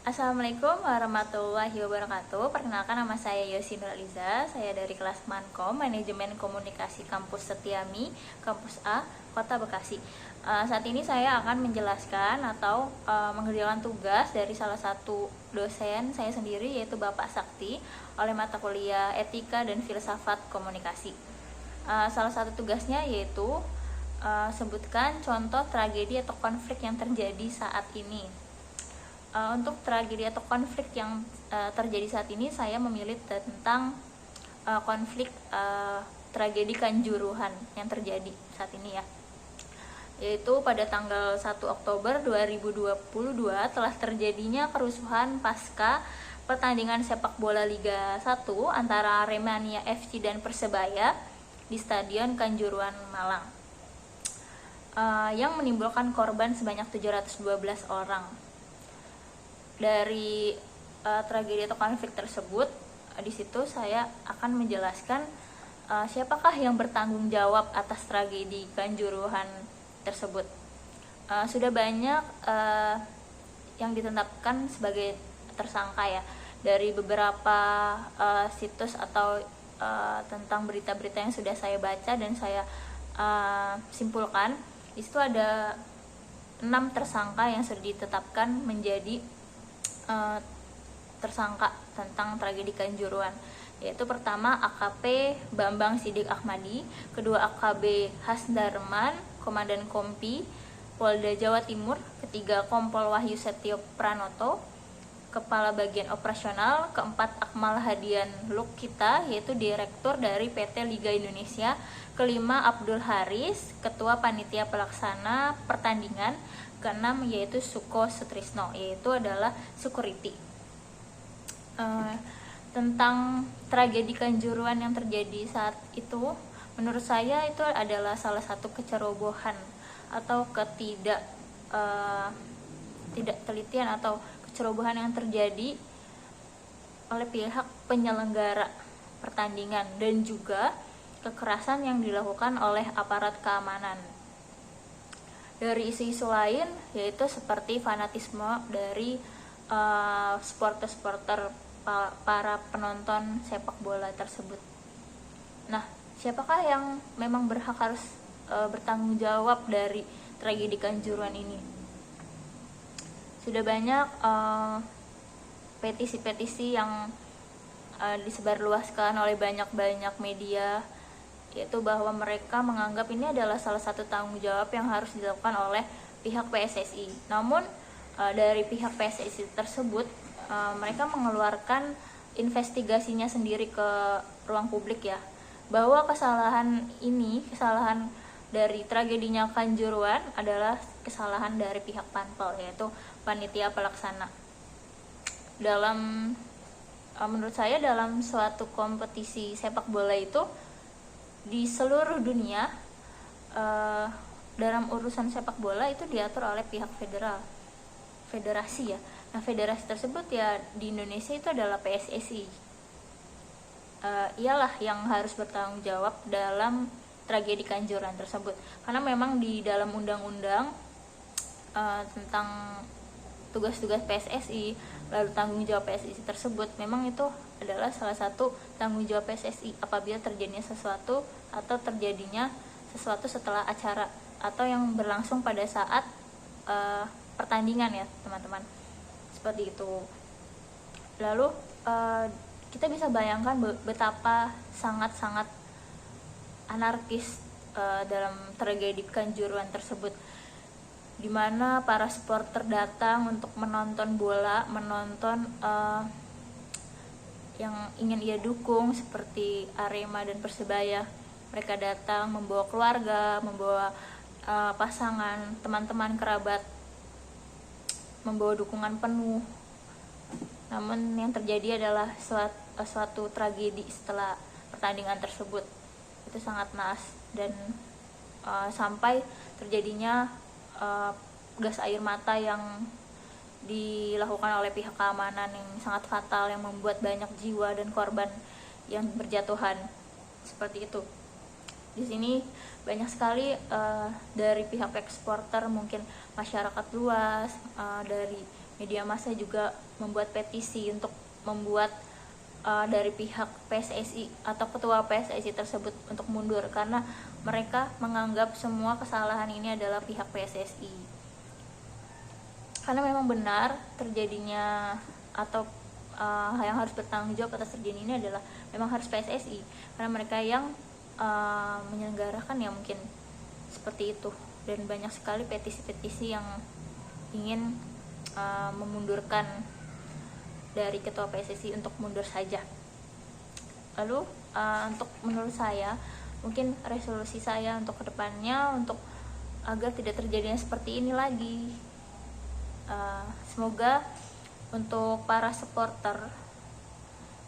Assalamualaikum warahmatullahi wabarakatuh. Perkenalkan, nama saya Yosi Nuraliza. Saya dari kelas Mankom, Manajemen Komunikasi Kampus Setiami, Kampus A, Kota Bekasi. Saat ini saya akan menjelaskan atau mengerjakan tugas dari salah satu dosen saya sendiri, yaitu Bapak Sakti, oleh mata kuliah Etika dan Filsafat Komunikasi. Salah satu tugasnya yaitu sebutkan contoh tragedi atau konflik yang terjadi saat ini. Untuk tragedi atau konflik yang terjadi saat ini, saya memilih tentang konflik tragedi Kanjuruhan yang terjadi saat ini ya, yaitu pada tanggal 1 Oktober 2022 telah terjadinya kerusuhan pasca pertandingan sepak bola Liga 1 antara Aremania FC dan Persebaya di Stadion Kanjuruhan Malang, yang menimbulkan korban sebanyak 712 orang. Dari tragedi atau konflik tersebut, di situ saya akan menjelaskan siapakah yang bertanggung jawab atas tragedi Kanjuruhan tersebut. Sudah banyak yang ditetapkan sebagai tersangka ya, dari beberapa situs atau tentang berita-berita yang sudah saya baca dan saya simpulkan. Di situ ada 6 tersangka yang sudah ditetapkan menjadi tersangka tentang tragedi Kanjuruhan, yaitu pertama AKP Bambang Sidik Ahmadi, kedua AKB Hasdarman, Komandan Kompi Polda Jawa Timur, ketiga Kompol Wahyu Setio Pranoto, Kepala Bagian Operasional, keempat Akmal Hadian Lukita, yaitu Direktur dari PT Liga Indonesia, kelima Abdul Haris, Ketua Panitia Pelaksana Pertandingan, keenam yaitu Suko Sutrisno, yaitu adalah security. Tentang tragedi Kanjuruhan yang terjadi saat itu, menurut saya itu adalah salah satu kecerobohan atau tidak telitian atau kecerobohan yang terjadi oleh pihak penyelenggara pertandingan dan juga kekerasan yang dilakukan oleh aparat keamanan. Dari isu-isu lain, yaitu seperti fanatisme dari supporter-supporter para penonton sepak bola tersebut. Nah, siapakah yang memang berhak harus bertanggung jawab dari tragedi Kanjuruhan ini? Sudah banyak petisi-petisi yang disebarluaskan oleh banyak media, yaitu bahwa mereka menganggap ini adalah salah satu tanggung jawab yang harus dilakukan oleh pihak PSSI. Namun dari pihak PSSI tersebut, mereka mengeluarkan investigasinya sendiri ke ruang publik ya, bahwa kesalahan dari tragedinya Kanjuruhan adalah kesalahan dari pihak Panpel, yaitu Panitia Pelaksana. Menurut saya dalam suatu kompetisi sepak bola itu di seluruh dunia, dalam urusan sepak bola itu diatur oleh pihak federasi ya. Nah, federasi tersebut ya di Indonesia itu adalah PSSI. Ialah yang harus bertanggung jawab dalam tragedi Kanjuruhan tersebut, karena memang di dalam undang-undang tentang tugas-tugas PSSI, lalu tanggung jawab PSSI tersebut, memang itu adalah salah satu tanggung jawab PSSI apabila terjadinya sesuatu atau terjadinya sesuatu setelah acara atau yang berlangsung pada saat pertandingan ya teman-teman, seperti itu. Lalu kita bisa bayangkan betapa sangat-sangat anarkis dalam tragedi Kanjuruhan tersebut, di mana para supporter datang untuk menonton bola, menonton yang ingin ia dukung seperti Arema dan Persebaya. Mereka datang membawa keluarga, membawa pasangan, teman-teman, kerabat, membawa dukungan penuh. Namun yang terjadi adalah suatu tragedi setelah pertandingan tersebut. Itu sangat naas dan sampai terjadinya gas air mata yang dilakukan oleh pihak keamanan yang sangat fatal, yang membuat banyak jiwa dan korban yang berjatuhan, seperti itu. Di sini banyak sekali dari pihak eksporter, mungkin masyarakat luas, dari media massa juga membuat petisi untuk membuat dari pihak PSSI atau ketua PSSI tersebut untuk mundur, karena mereka menganggap semua kesalahan ini adalah pihak PSSI. Karena memang benar terjadinya atau yang harus bertanggung jawab atas terjadi ini adalah memang harus PSSI, karena mereka yang menyelenggarakan ya, mungkin seperti itu. Dan banyak sekali petisi-petisi yang ingin memundurkan dari ketua PSSI untuk mundur saja. Lalu untuk menurut saya, mungkin resolusi saya untuk kedepannya untuk agar tidak terjadinya seperti ini lagi. Semoga untuk para supporter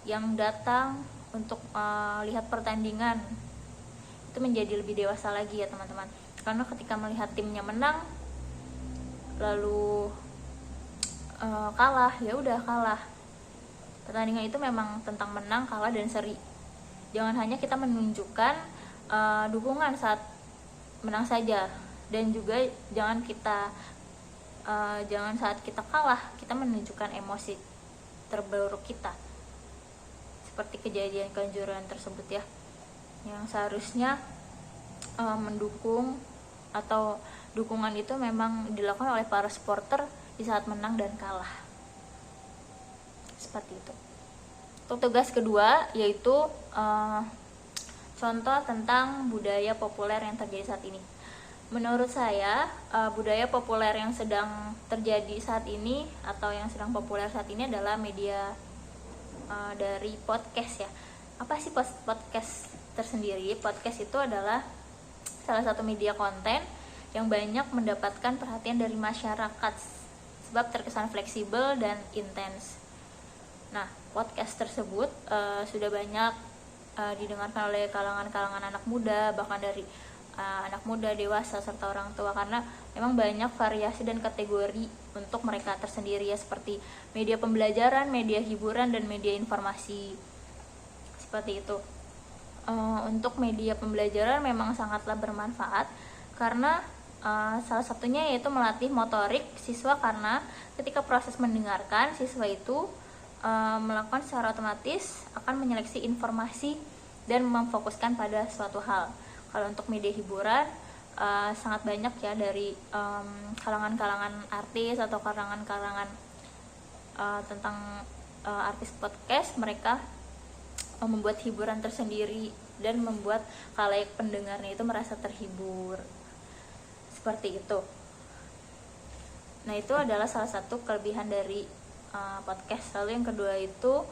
yang datang untuk lihat pertandingan itu menjadi lebih dewasa lagi ya teman-teman, karena ketika melihat timnya menang lalu kalah, ya udah kalah. Pertandingan itu memang tentang menang, kalah, dan seri. Jangan hanya kita menunjukkan dukungan saat menang saja, dan juga jangan saat kita kalah kita menunjukkan emosi terburuk kita, seperti kejadian Kanjuruhan tersebut ya, yang seharusnya mendukung atau dukungan itu memang dilakukan oleh para supporter di saat menang dan kalah, seperti itu. Untuk tugas kedua yaitu contoh tentang budaya populer yang terjadi saat ini. Menurut saya budaya populer yang sedang terjadi saat ini atau yang sedang populer saat ini adalah media dari podcast ya. Apa sih podcast tersendiri? Podcast itu adalah salah satu media konten yang banyak mendapatkan perhatian dari masyarakat sebab terkesan fleksibel dan intens. Nah, podcast tersebut sudah banyak didengarkan oleh kalangan-kalangan anak muda, bahkan dari anak muda, dewasa, serta orang tua, karena memang banyak variasi dan kategori untuk mereka tersendiri ya, seperti media pembelajaran, media hiburan, dan media informasi, seperti itu. Untuk media pembelajaran memang sangatlah bermanfaat karena salah satunya yaitu melatih motorik siswa, karena ketika proses mendengarkan, siswa itu melakukan secara otomatis akan menyeleksi informasi dan memfokuskan pada suatu hal. Kalau untuk media hiburan sangat banyak ya, dari kalangan-kalangan artis atau kalangan-kalangan tentang artis podcast, mereka membuat hiburan tersendiri dan membuat khalayak pendengarnya itu merasa terhibur, seperti itu. Nah, itu adalah salah satu kelebihan dari podcast. Lalu yang kedua itu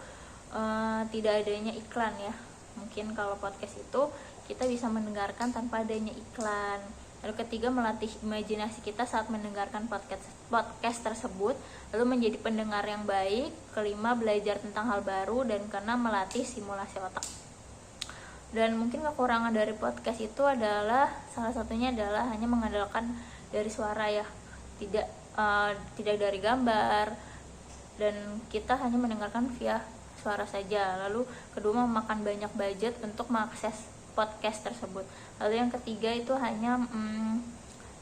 tidak adanya iklan ya. Mungkin kalau podcast itu kita bisa mendengarkan tanpa adanya iklan. Lalu ketiga, melatih imajinasi kita saat mendengarkan podcast tersebut, lalu menjadi pendengar yang baik. Kelima, belajar tentang hal baru. Dan keenam, melatih simulasi otak. Dan mungkin kekurangan dari podcast itu adalah, salah satunya adalah hanya mengandalkan dari suara ya, tidak dari gambar, dan kita hanya mendengarkan via suara saja. Lalu kedua, memakan banyak budget untuk mengakses podcast tersebut. Lalu yang ketiga itu hanya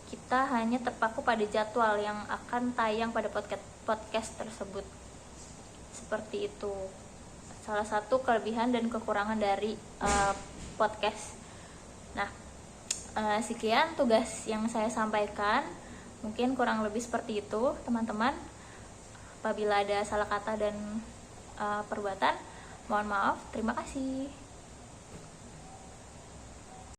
kita hanya terpaku pada jadwal yang akan tayang pada podcast tersebut, seperti itu. Salah satu kelebihan dan kekurangan dari podcast. Nah, sekian tugas yang saya sampaikan. Mungkin kurang lebih seperti itu teman-teman. Apabila ada salah kata dan perbuatan, mohon maaf. Terima kasih.